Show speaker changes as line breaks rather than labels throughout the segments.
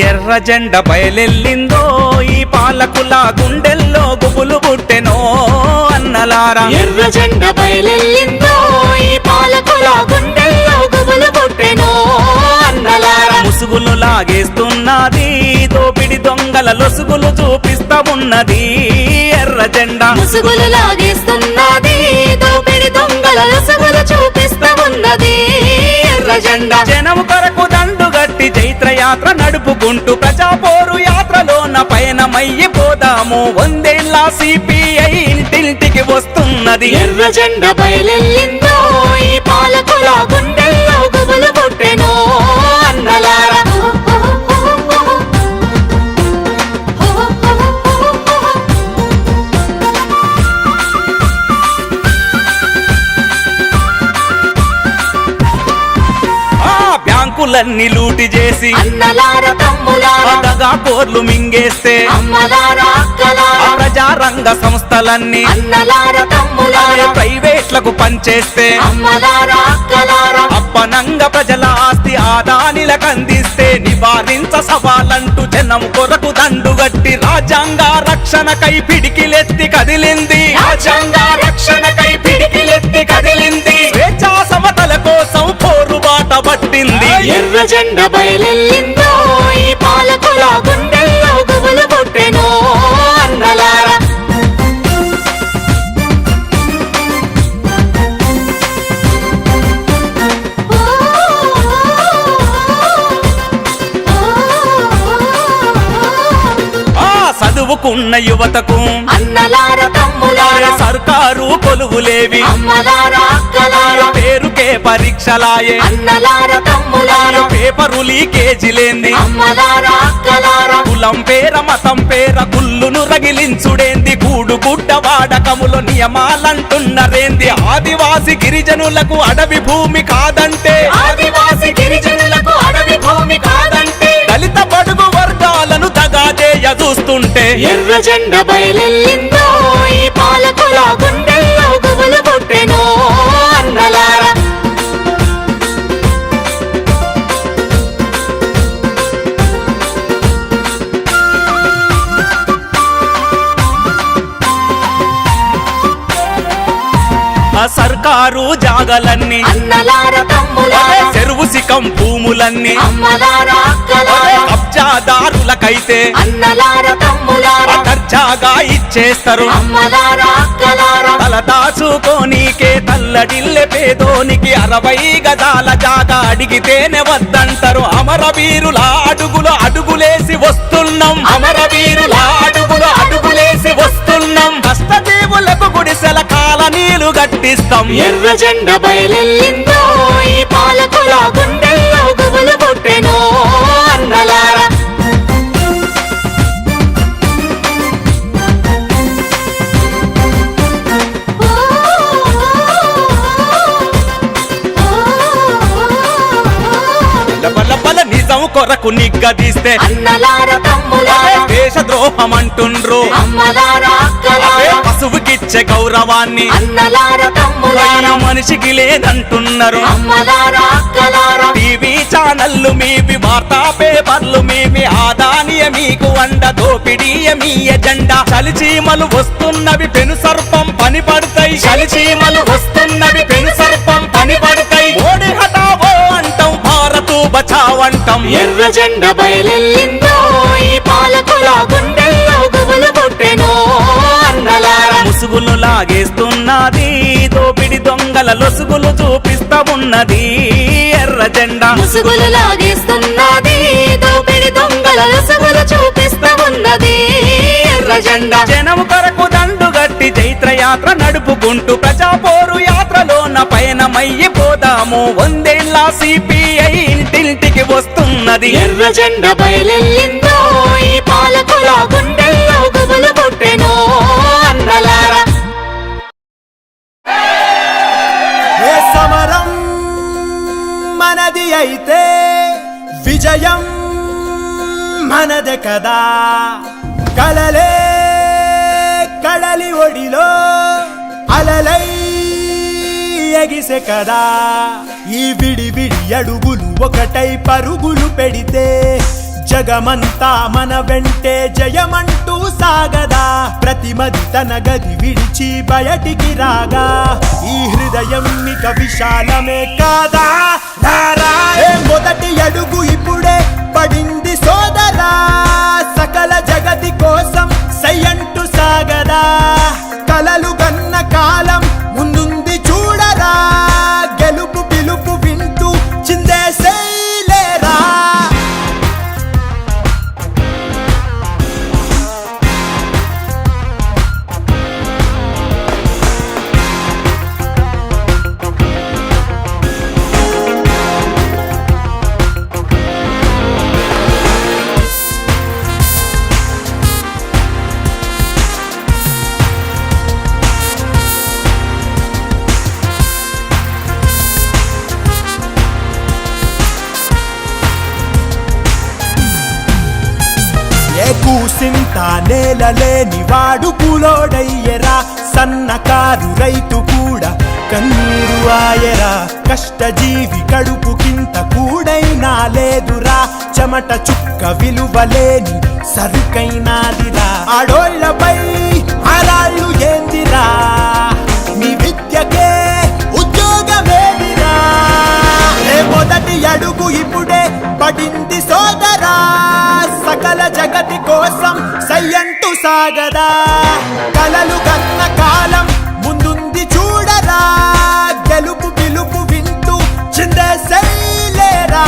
ఎర్ర జెండ బయలెల్లిందో ఈ పాలకుల గుండెల్లో గుబులు పుట్టెనో అన్నలారా.
ఎర్ర జెండ బయలెల్లిందో ఈ పాలకుల గుండెల్లో గుబులు పుట్టెనో అన్నలారా.
ముసుగులు లాగేస్తున్నది దోపిడి దొంగల లొసుగులు చూపిస్తా ఉన్నది ఎర్ర జెండా.
ముసుగులు లాగేస్తున్నది దోపిడి దొంగల లొసుగులు చూపిస్తా ఉన్నది ఎర్ర జెండా.
జనం కొరకు దండుగట్టి చైత్రయాత్ర నడుపుకుంటూ ప్రజాపోరు యాత్రలోన పయనమయ్యిపోదాము. 100 ఏళ్ల సిపిఐ ఇంటింటికి వస్తున్నది.
ఎర్ర జెండ బయలెల్లిందో ఈ పాలకుల గుండెల్లో గుబులు పుట్టెనో అన్నలారా.
బ్యాంకులన్నీ లూటి చేసి
అన్నలారా తమ్ములారా
దగా కోర్లు మింగేస్తే
అమ్మలారా అక్కలారా
ప్రజారంగ సంస్థలన్నీ
అన్నలారా తమ్ములారా
ప్రైవేట్లకు పంచేస్తే
అమ్మలారా అక్కలారా
అప్పనంగా ప్రజల ఆస్తి ఆదానిలకు అందిస్తే నివారించ సవాలంటూ జనం కొరకు దండుగట్టి రాజ్యాంగ రక్షణకై పిడికిలెత్తి కదిలింది.
రాజ్యాంగ రక్షణకై పిడికిలెత్తి కదిలింది.
స్వేచ్ఛా సమతల కోసం పోరుబాట పట్టింది.
ఎర్ర జెండ బయలెల్లిందో ఈ పాలకుల గుండెల్లో గుబులు పుట్టెనో అన్నలారా.
చదువుకున్న యువతకు
అన్నలారా తమ్ములారా
సర్కారు కొలువులేవి
అమ్మలారా అక్కలారా
పేరుకే పరీక్షలాయే
అన్నలారా తమ్ములారా
పేపరు లీకేజీలేంది
అమ్మలారా అక్కలారా
కులం పేర మతం పేర గుల్లును రగిలించుడేంది గూడు గుడ్డ వాడకములో నియమాలంటున్నరేంది ఆదివాసి గిరిజనులకు అడవి భూమి కాదంటే
ఆదివాసి గిరిజనులకు అడవి భూమి కాదంటే
దళిత బడుగు వర్గాలను దగాదేయ చూస్తుంటే
ఎర్ర జెండ బయలెల్లిందో ఈ పాలకుల గుండెల్లో గుబులు పుట్టెనో అన్నలారా.
సర్కారు జాగలన్నీ
అన్నలారా తమ్ములారా
చెరువు సికం భూములన్నీ
అమ్మలారా అక్కలారా
కబ్జాదారులకైతే
అన్నలారా తమ్ములారా
దర్జాగా ఇచ్చేస్తారు.
అమ్మలారా అక్కలారా
తల దాచుకోనీకే తల్లడిల్లె పేదోనికి 60 గజాల జాగా అడిగితేనే వద్దంటారు. అమరవీరుల అడుగులు అడుగులేసి వస్తున్నాం
అమరవీరుల అడుగులు అడుగులేసి వస్తున్నాం.
కష్టజీవులకు గుడిసెల కాలనీలు గట్టిస్తాం.
ఎర్ర జెండ బయలెల్లిందో ఈ పాలకుల గుండెల్లో గుబులు పుట్టెనో అన్నలారా.
లబలబల నిజం కొరకు నిగ్గదీస్తే
అన్నలారా తమ్ములారా
దేశద్రోహం అంటుండ్రు.
అమ్మలారా అక్కలారా
పశువుకిచ్చే గౌరవాన్ని
అన్నలారా తమ్ములారా
మనిషికి లేదంటున్నారు.
అమ్మలారా అక్కలారా
టీవీ ఛానళ్లు మీవి వార్తా పేపర్లు మీవి ఆదానియ మీకు అండ దోపిడీయ మీ ఎజెండా. చలిచీమలు వస్తున్నవి పెను సర్పం పని పడతాయి.
చలిచీమలు వస్తున్నవి పెను సర్పం పని పడతాయి.
ఓడి హటావో అంటాం భారత్ బచావ్ అంటాం.
ఎర్ర జెండ బయలెల్లిందో ఈ పాలకుల గుండెల్లో గుబులు పుట్టెనో అన్నలారా.
ముసుగులు లాగేస్తున్నది దోపిడి దొంగల లొసుగులు చూపిస్తా ఉన్నది ఎర్ర జెండా.
ముసుగులు లాగేస్తున్నది దోపిడి దొంగల లొసుగులు చూపిస్తా ఉన్నది ఎర్ర జెండా.
జనం కొరకు దండుగట్టి చైత్రయాత్ర నడుపుకుంటూ ప్రజాపోరు యాత్రలోన పయనమయ్యిపోదాము. 100 ఏళ్ల సిపిఐ ఇంటింటికి వస్తున్నది.
ఎర్ర జెండ బయలెల్లిందో ఈ పాలకుల గుండెల్లో గుబులు పుట్టెనో అన్నలారా.
ఏ సమరం మనది అయితే విజయం మనదే కదా. కలలే కడలి ఒడిలో అలలై ఎగిసే కదా. ఈ విడి విడి అడుగులు ఒకటై పరుగులు పెడితే జగమంతా మన వెంటే జయమంటూ సాగదా ప్రతిమది తన గది విడిచి బయటికి రాగా ఈ హృదయం ఇక విశాలమే కాదా రారా మొదటి అడుగు ఇప్పుడే పడింది సోదరా సకల జగతి కోసం సయ్యంటూ సాగదా కలలు గన్న కాలం ముందుంది చూడరా గెలుపు పిలుపు వింటూ చిందేసేలేరా కూసింత నేలలేని వాడు కూలోడయ్యరా సన్నకారు రైతు కూడా కన్నీరు ఆయరా కష్టజీవి కడుపుకింత కూడైనా లేదురా చెమట చుక్క విలువలేని సరుకైనాదిరా ఆడోళ్లపై ఆరాళ్ళు ఏందిరా మీ విద్యకే ఉద్యోగమేదిరా మొదటి అడుగు ఇప్పుడే పడింది సోదరా సకల జగతి కోసం సయ్యంటూ సాగదా కలలు కన్న కాలం ముందుంది చూడరా గెలుపు పిలుపు వింటూ చిందేసేలేరా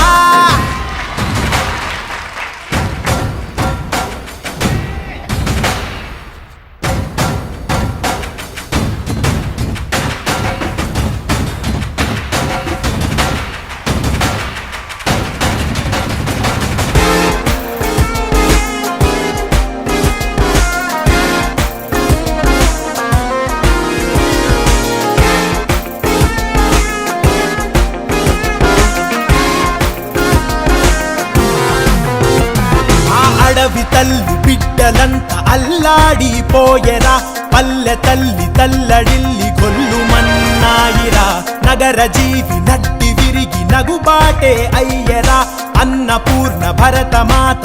అడవి తల్లి బిడ్డలంతా అల్లాడిపోయెరా పల్లె తల్లి తల్లడిల్లి గొల్లుమన్నాయిరా నగర జీవి నడ్డి విరిగి నగుబాటే అయ్యరా అన్నపూర్ణ భరతమాత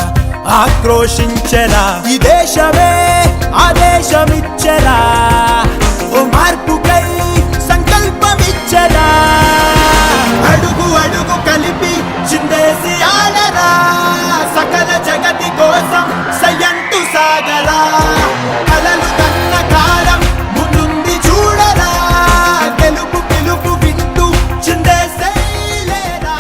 ఆక్రోశించరా ఈ దేశమే ఆదేశమిచ్చరా ఓ మార్పుకై సంకల్పమిచ్చరా అడుగు అడుగు కలిపి చిందేసి ఆడరా సకల జగతి కోసం సయ్యంటూ సాగరా కలలు కన్న కాలం ముందుంది చూడరా గెలుపు పిలుపు వింటూ చిందేసేలేరా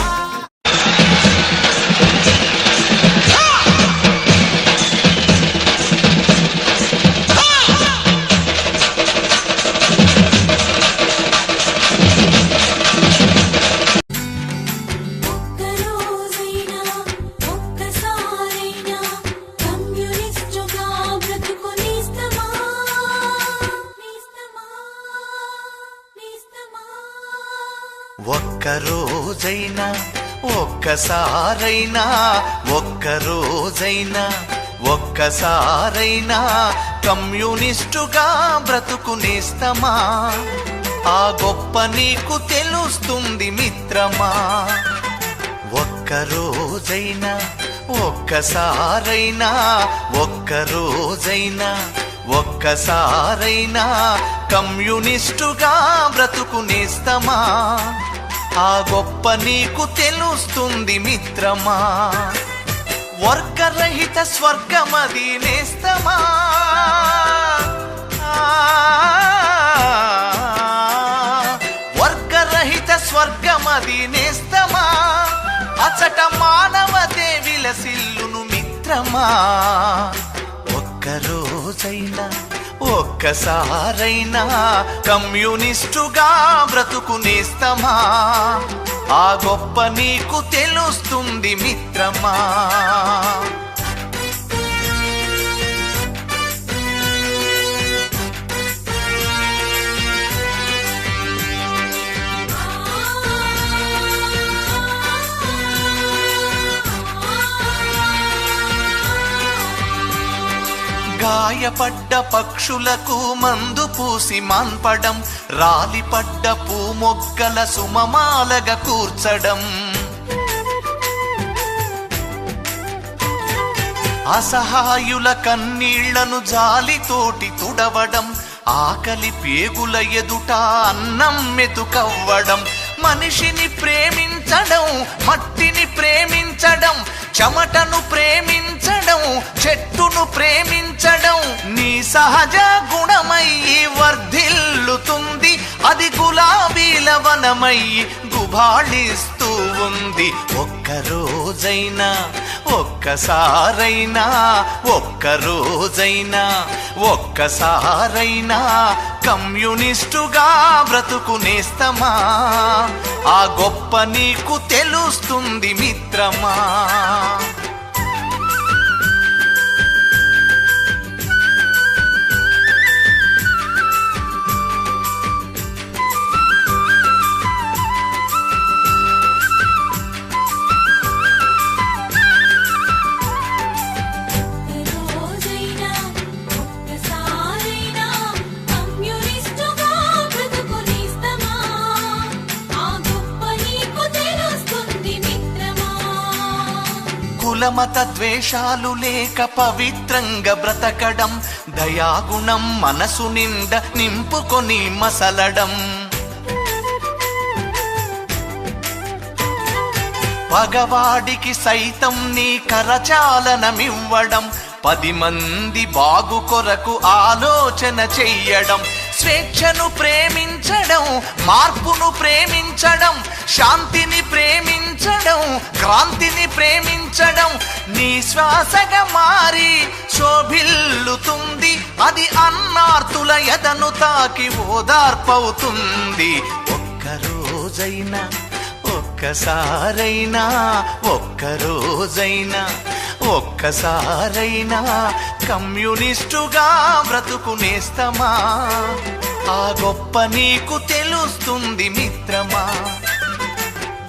ఒక్కరోజైనా ఒక్కసారైనా ఒక్కరోజైనా ఒక్కసారైనా కమ్యూనిస్టుగా బ్రతుకునేస్తమా ఆ గొప్ప నీకు తెలుస్తుంది మిత్రమా ఒక్కరోజైనా ఒక్కసారైనా ఒక్కరోజైనా ఒక్కసారైనా కమ్యూనిస్టుగా బ్రతుకునేస్తమా ఆ గొప్ప నీకు తెలుస్తుంది మిత్రమా వర్గరహిత స్వర్గమది నేస్తమా వర్గరహిత స్వర్గమది నేస్తమా అచట మానవతే విలసిల్లును మిత్రమా ఒక్కరోజైనా ఒక్కసారైనా కమ్యూనిస్టుగా బ్రతుకునేస్తమా ఆ గొప్ప నీకు తెలుస్తుంది మిత్రమా గాయపడ్డ పక్షులకు మందు పూసి మాన్పడం రాలిపడ్డ పూమొగ్గల సుమమాలగా కూర్చడం అసహాయుల కన్నీళ్లను జాలితోటి తుడవడం, ఆకలి పేగుల ఎదుట అన్నం మెతుకవ్వడం, మనిషిని ప్రేమించడం, మట్టిని ప్రేమించడం, చెమటను ప్రేమించడం, చెట్టును ప్రేమించడం నీ సహజ గుణమై వర్ధిల్లుతుంది. అది గులాబీల వనమై గుబాళిస్తూ ఉంది. ఒక్కరోజైనా, ఒక్కసారైనా, ఒక్కరోజైనా, ఒక్కసారైనా కమ్యూనిస్టుగా బ్రతుకునేస్తమా? ఆ గొప్ప నీకు తెలుస్తుంది మిత్రమా. కులమత ద్వేషాలు లేక పవిత్రంగా బ్రతకడం, దయాగుణం మనసు నిండా నింపుకొని మసలడం, పగవాడికి సైతం నీ కరచాలనమివ్వడం, 10 మంది బాగు కొరకు ఆలోచన చెయ్యడం, స్వేచ్ఛను ప్రేమించడం, మార్పును ప్రేమించడం, శాంతిని ప్రేమించడం, క్రాంతిని ప్రేమించడం నీ శ్వాసగా మారి శోభిల్లుతుంది. అది అన్నార్తుల ఎదను తాకి ఓదార్పవుతుంది. ఒక్కరోజైనా, ఒక్కసారైనా, ఒక్కరోజైనా, ఒక్కసారైనా కమ్యూనిస్టుగా బ్రతుకునేస్తమా? ఆ గొప్ప నీకు తెలుస్తుంది మిత్రమా.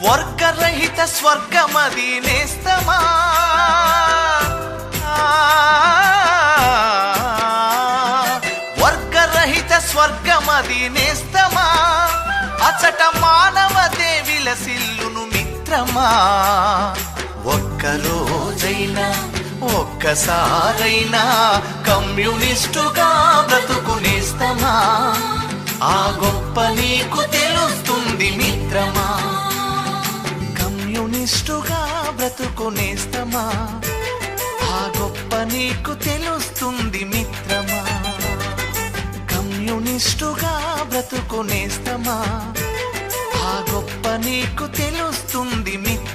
వర్గరహిత స్వర్గమది నేస్తమా. వర్గరహిత స్వర్గమది నేస్తమా. అచట మానవతే విలసిల్లును మిత్రమా. ఒక్కరోజైనా, ఒక్కసారైనా కమ్యూనిస్టుగా బ్రతుకునేస్తమా? ఆ గొప్ప నీకు తెలుస్తుంది మిత్రమా. కమ్యూనిస్టుగా బ్రతుకునేస్తమా? ఆ గొప్ప నీకు తెలుస్తుంది మిత్రమా. కమ్యూనిస్టుగా బ్రతుకునేస్తమా? ఆ గొప్ప నీకు తెలుస్తుంది మిత్రమా.